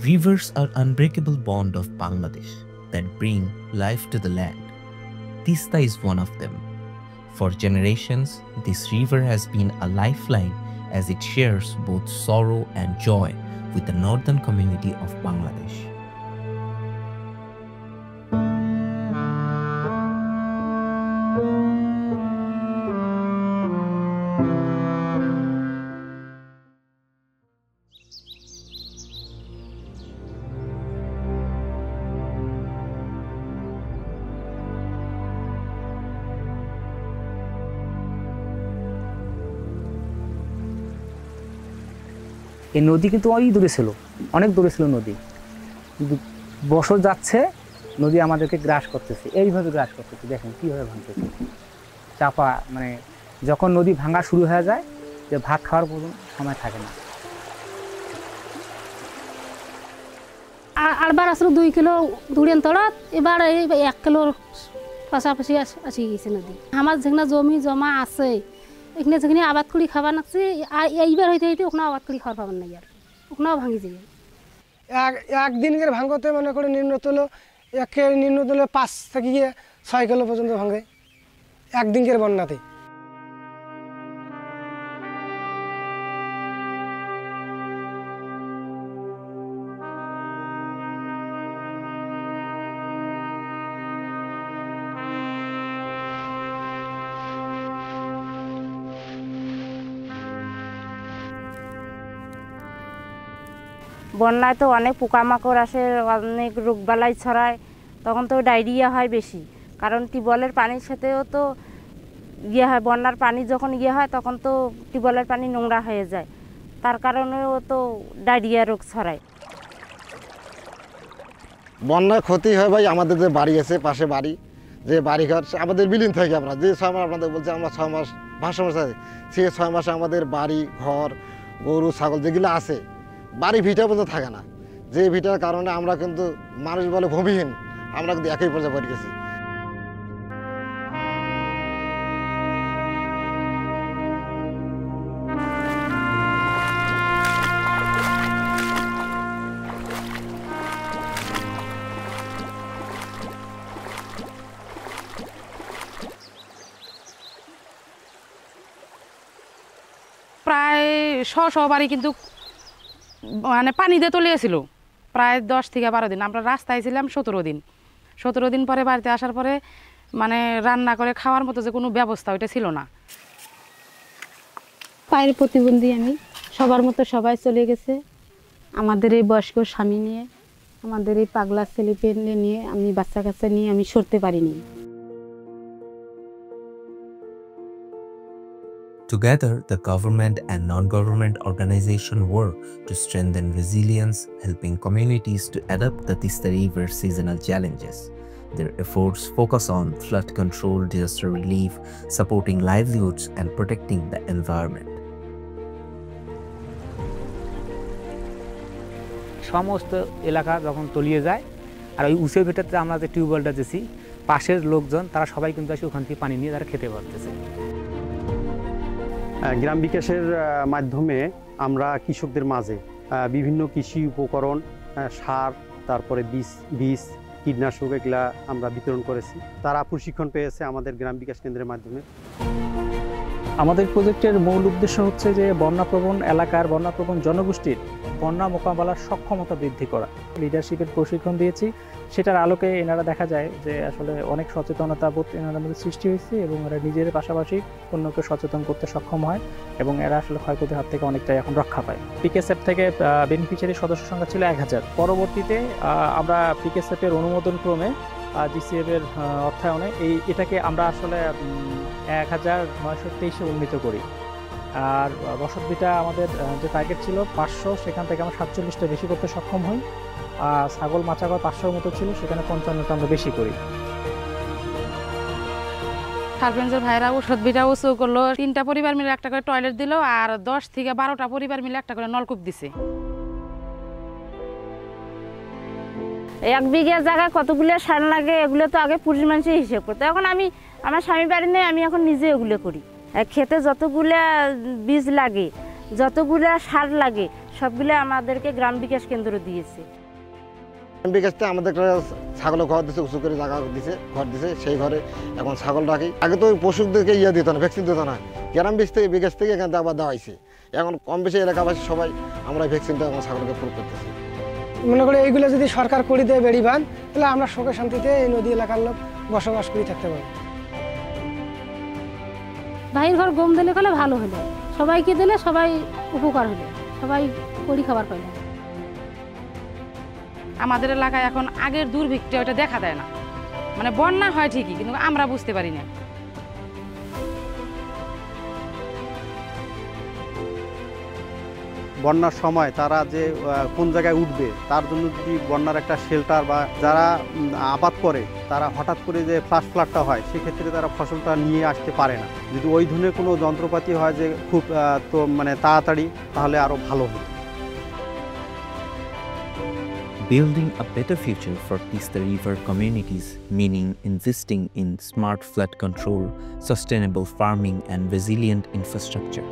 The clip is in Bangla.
Rivers are unbreakable bond of Bangladesh that bring life to the land. Tista is one of them. For generations, this river has been a lifeline as it shares both sorrow and joy with the northern community of Bangladesh. এই নদী কিন্তু অনেক দূরে ছিল, অনেক দূরে ছিল নদী, কিন্তু বছর যাচ্ছে নদী আমাদেরকে গ্রাস করতেছে, এইভাবে গ্রাস করতেছে। দেখেন কীভাবে ভাঙতেছে, চাপা, মানে যখন নদী ভাঙা শুরু হয়ে যায় যে ভাত খাওয়ার পর্যন্ত সময় থাকে না। আরবার আসলে 2 কিলো দূরের তলাত, এবার এই 1 কিলোর পাশাপাশি আসি গেছে নদী। আমার যেখানে জমি জমা আছে এখানে যেখানে আবাদ করি খাবার নাকছে, এইবার হইতে হইতে ওখানে আবাদ করি খাওয়ার পাবেন না, আর ওখানেও ভাঙি যায়। একদিনের ভাঙতে মনে করে নিম্নতল নিম্নতল 5 থেকে 6 কিলো পর্যন্ত ভাঙে একদিনের বন্যাতে। বন্যায় তো অনেক পোকামাকড় আসে, অনেক রোগবালাই ছড়ায়, তখন তো ডায়রিয়া হয় বেশি, কারণ টিউবওয়েলের পানির সাথেও তো হয়, বন্যার পানি যখন হয় তখন তো টিউবওয়েলের পানি নোংরা হয়ে যায়, তার কারণেও তো ডায়রিয়া রোগ ছড়ায়। বন্যায় ক্ষতি হয় ভাই, আমাদের যে বাড়ি আছে পাশে বাড়ি, যে বাড়িঘর আমাদের বিলীন থাকি আমরা, যে 6 মাস আপনাদের বলছি আমরা 6 মাস ভাষামাস আছে, সেই 6 মাসে আমাদের বাড়ি ঘর গরু ছাগল যেগুলো আছে বাড়ি ভিটা পর্যন্ত থাকে না, যে ভিটার কারণে আমরা কিন্তু মানুষ বলে ভূমিহীন, আমরা কিন্তু একই পর্যায়ে পড়ে গেছি। প্রায় 100 বাড়ি কিন্তু মানে পানি দিয়ে তলিয়েছিল, প্রায় 10 থেকে 12 দিন। আমরা রাস্তায় ছিলাম 17 দিন পরে বাড়িতে আসার পরে মানে রান্না করে খাওয়ার মতো যে কোনো ব্যবস্থা ওইটা ছিল না। পায়ের প্রতিবন্ধী আমি, সবার মতো সবাই চলে গেছে, আমাদের এই বয়স্ক স্বামী নিয়ে, আমাদের এই পাগলা ছেলে পেলে নিয়ে, আমি বাচ্চা কাচ্চা নিয়ে আমি সরতে পারিনি। Together, the government and non-government organizations work to strengthen resilience, helping communities to adapt the Tista River seasonal challenges. Their efforts focus on flood control, disaster relief, supporting livelihoods, and protecting the environment. সমস্ত এলাকা যখন তলিয়ে যায়, আর ওই উঁচু ভিটাতে আমরা যে টিউবওয়েলটা দিয়েছি, পাশের লোকজন তারা সবাই কিন্তু আসে ওখান থেকে পানি নিয়ে তারা খেতে পারতেছে। গ্রাম বিকাশের মাধ্যমে আমরা কৃষকদের মাঝে বিভিন্ন কৃষি উপকরণ, সার, তারপরে বীজ কীটনাশক এগুলা আমরা বিতরণ করেছি। তারা প্রশিক্ষণ পেয়েছে আমাদের গ্রাম বিকাশ কেন্দ্রের মাধ্যমে। আমাদের প্রজেক্টের মূল উদ্দেশ্য হচ্ছে যে বন্যাপ্রবণ এলাকার বন্যাপ্রবণ জনগোষ্ঠীর বন্যা মোকাবেলার সক্ষমতা বৃদ্ধি করা। লিডারশিপের প্রশিক্ষণ দিয়েছি, সেটার আলোকে এনারা দেখা যায় যে আসলে অনেক সচেতনতা বোধ এনাদের মধ্যে সৃষ্টি হয়েছে এবং এরা নিজের পাশাপাশি অন্যকে সচেতন করতে সক্ষম হয় এবং এরা আসলে ক্ষয়ক্ষতির হাত থেকে অনেকটাই এখন রক্ষা পায়। পিকেএসএফ থেকে বেনিফিশিয়ারি সদস্য সংখ্যা ছিল 1000। পরবর্তীতে আমরা পিকেএসএফের অনুমোদন ক্রমে জিসিএফ এর অর্থায়নে এটাকে আমরা আসলে 1923-এ উন্নীত করি। আর বসত ভিটা আমাদের যে টার্গেট ছিল 500, সেখান থেকে আমরা 47টা বেশি করতে সক্ষম হই। ছাগল মাচাঘর 500-র মতো ছিল, সেখানে 55টা আমরা বেশি করি। সার্পেঞ্চের ভাইরা ওষুধ ভিটা উঁচু করলো, 3টা পরিবার মিলে একটা করে টয়লেট দিল, আর 10 থেকে 12টা পরিবার মিলে একটা করে নলকূপ দিছে। 1 বিঘা জায়গা কতগুলো সার লাগে এগুলো তো আগে পুরুষ মানুষই হিসেব করতো, এখন আমি আমার স্বামী বাড়ি নেই, আমি এখন নিজে এগুলো করি। খেতে যতগুলো বীজ লাগে যতগুলা সার লাগে সবগুলো আমাদেরকে গ্রাম বিকাশ কেন্দ্র দিয়েছে। বিকাশটা আমাদের ছাগলের ঘর দিছে, উঁচু করে জায়গা দিছে, ঘর দিছে, সেই ঘরে এখন ছাগল রাখি। আগে তো পশুদেরকে দিত না, ভ্যাকসিন দিত না, গ্রাম বিকাশ থেকে এখান থেকে আবার দেওয়া হয়েছে। এখন কম বেশি এলাকাবাসী সবাই আমরা ভ্যাকসিনটা এখন ছাগলকে প্রয়োগ করতেছি। মনে করি এইগুলো যদি সরকার করে দেয় বেড়ি বাঁধ, তাহলে আমরা সুখে শান্তিতে এই নদী এলাকার লোক বসবাস করে থাকতে পারবো। ভাইয়ের ঘর গম দিলে গেলে ভালো হলো, সবাইকে দিলে সবাই উপকার হলো, সবাই করি খাবার পাইল। আমাদের এলাকায় এখন আগের দুর্ভিক্ষটা ওটা দেখা দেয় না, মানে বন্যা হয় ঠিকই কিন্তু আমরা বুঝতে পারি না। বন্যার সময় তারা যে কোন জায়গায় উঠবে তার জন্য যদি বন্যার একটা শেল্টার বা যারা আবাদ করে তারা হঠাৎ করে যে ফ্লাডটা হয় সেক্ষেত্রে তারা ফসলটা নিয়ে আসতে পারে না। যদি ওই ধরনের কোনো যন্ত্রপাতি হয় যে খুব তো মানে তাড়াতাড়ি, তাহলে আরও ভালো হবে। Building a better future for Tista River communities, meaning investing in smart flood control, sustainable farming and resilient infrastructure.